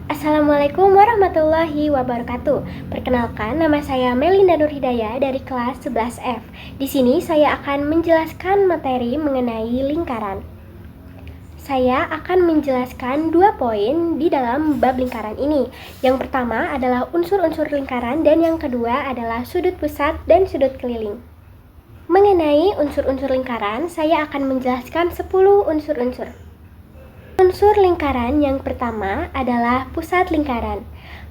Assalamualaikum warahmatullahi wabarakatuh. Perkenalkan, nama saya Melinda Nurhidayah dari kelas 11F. Di sini saya akan menjelaskan materi mengenai lingkaran. Saya akan menjelaskan 2 poin di dalam bab lingkaran ini. Yang pertama adalah unsur-unsur lingkaran dan yang kedua adalah sudut pusat dan sudut keliling. Mengenai unsur-unsur lingkaran, saya akan menjelaskan 10 unsur-unsur. Unsur lingkaran yang pertama adalah pusat lingkaran.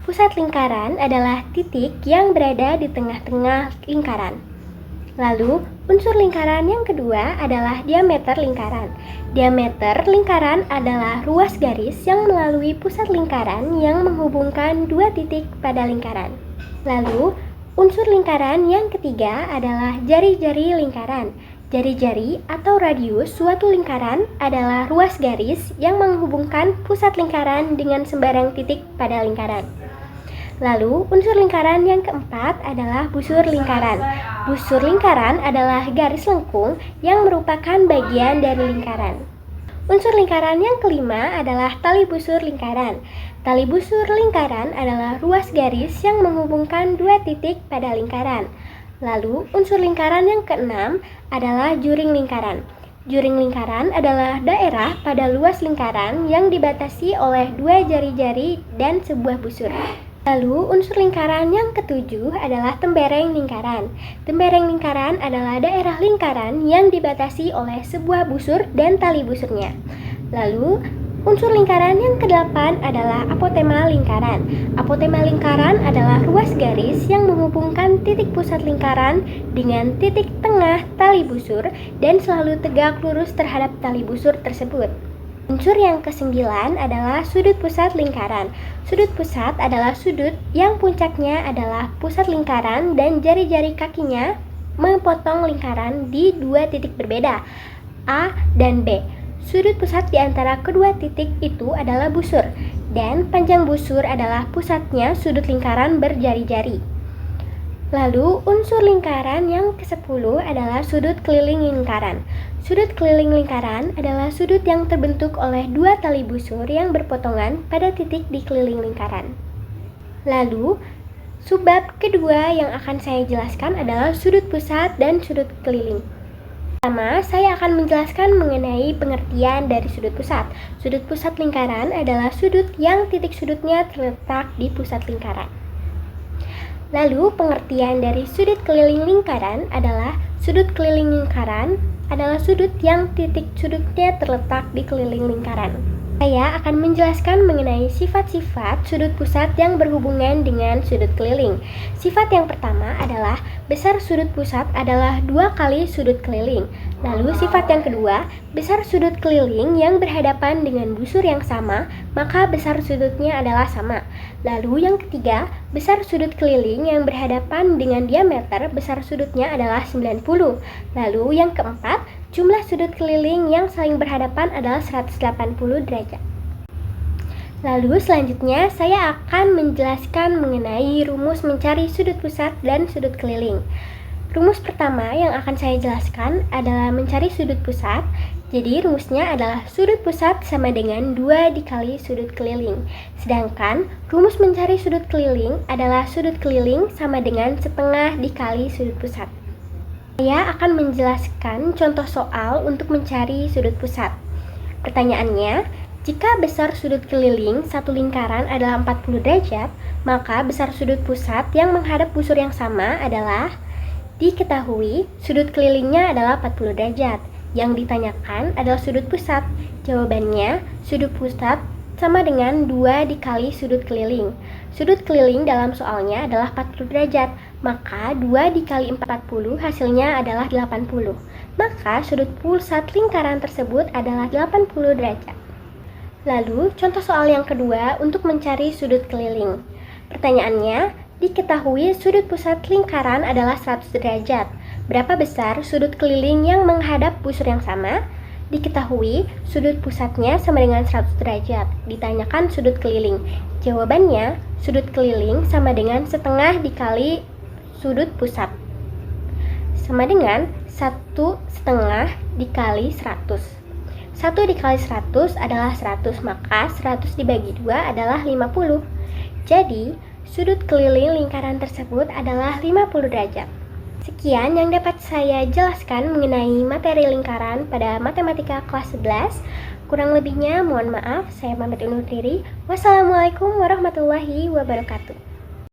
Pusat lingkaran adalah titik yang berada di tengah-tengah lingkaran. Lalu, unsur lingkaran yang kedua adalah diameter lingkaran. Diameter lingkaran adalah ruas garis yang melalui pusat lingkaran yang menghubungkan dua titik pada lingkaran. Lalu, unsur lingkaran yang ketiga adalah jari-jari lingkaran. Jari-jari atau radius suatu lingkaran adalah ruas garis yang menghubungkan pusat lingkaran dengan sembarang titik pada lingkaran. Lalu, unsur lingkaran yang keempat adalah busur lingkaran. Busur lingkaran adalah garis lengkung yang merupakan bagian dari lingkaran. Unsur lingkaran yang kelima adalah tali busur lingkaran. Tali busur lingkaran adalah ruas garis yang menghubungkan dua titik pada lingkaran. Lalu, unsur lingkaran yang keenam adalah juring lingkaran. Juring lingkaran adalah daerah pada luas lingkaran yang dibatasi oleh dua jari-jari dan sebuah busur. Lalu, unsur lingkaran yang ketujuh adalah tembereng lingkaran. Tembereng lingkaran adalah daerah lingkaran yang dibatasi oleh sebuah busur dan tali busurnya. Lalu, unsur lingkaran yang kedelapan adalah apotema lingkaran. Apotema lingkaran adalah ruas garis yang menghubungkan titik pusat lingkaran dengan titik tengah tali busur dan selalu tegak lurus terhadap tali busur tersebut. Unsur yang kesembilan adalah sudut pusat lingkaran. Sudut pusat adalah sudut yang puncaknya adalah pusat lingkaran dan jari-jari kakinya memotong lingkaran di dua titik berbeda, A dan B. Sudut pusat di antara kedua titik itu adalah busur, dan panjang busur adalah pusatnya sudut lingkaran berjari-jari. Lalu, unsur lingkaran yang ke-10 adalah sudut keliling lingkaran. Sudut keliling lingkaran adalah sudut yang terbentuk oleh dua tali busur yang berpotongan pada titik di keliling lingkaran. Lalu, subbab kedua yang akan saya jelaskan adalah sudut pusat dan sudut keliling. Pertama, saya akan menjelaskan mengenai pengertian dari sudut pusat. Sudut pusat lingkaran adalah sudut yang titik sudutnya terletak di pusat lingkaran. Lalu, pengertian dari sudut keliling lingkaran adalah sudut keliling lingkaran adalah sudut yang titik sudutnya terletak di keliling lingkaran. Saya akan menjelaskan mengenai sifat-sifat sudut pusat yang berhubungan dengan sudut keliling. Sifat yang pertama adalah besar sudut pusat adalah 2 kali sudut keliling. Lalu sifat yang kedua, besar sudut keliling yang berhadapan dengan busur yang sama, maka besar sudutnya adalah sama. Lalu yang ketiga, besar sudut keliling yang berhadapan dengan diameter besar sudutnya adalah 90. Lalu yang keempat, jumlah sudut keliling yang saling berhadapan adalah 180 derajat. Lalu selanjutnya saya akan menjelaskan mengenai rumus mencari sudut pusat dan sudut keliling. Rumus pertama yang akan saya jelaskan adalah mencari sudut pusat. Jadi rumusnya adalah sudut pusat sama dengan 2 dikali sudut keliling. Sedangkan rumus mencari sudut keliling adalah sudut keliling sama dengan setengah dikali sudut pusat. Saya akan menjelaskan contoh soal untuk mencari sudut pusat. Pertanyaannya, jika besar sudut keliling satu lingkaran adalah 40 derajat, maka besar sudut pusat yang menghadap busur yang sama adalah diketahui sudut kelilingnya adalah 40 derajat. Yang ditanyakan adalah sudut pusat. Jawabannya, sudut pusat sama dengan 2 dikali sudut keliling. Sudut keliling dalam soalnya adalah 40 derajat, maka 2 dikali 40 hasilnya adalah 80. Maka sudut pusat lingkaran tersebut adalah 80 derajat. Lalu, contoh soal yang kedua untuk mencari sudut keliling. Pertanyaannya, diketahui sudut pusat lingkaran adalah 100 derajat. Berapa besar sudut keliling yang menghadap busur yang sama? Diketahui sudut pusatnya sama dengan 100 derajat. Ditanyakan sudut keliling. Jawabannya, sudut keliling sama dengan setengah dikali sudut pusat. Sama dengan 1/2 dikali 100. 1 dikali 100 adalah 100, maka 100 dibagi 2 adalah 50. Jadi, sudut keliling lingkaran tersebut adalah 50 derajat. Sekian yang dapat saya jelaskan mengenai materi lingkaran pada matematika kelas 11. Kurang lebihnya mohon maaf, saya pamit undur diri. Wassalamualaikum warahmatullahi wabarakatuh.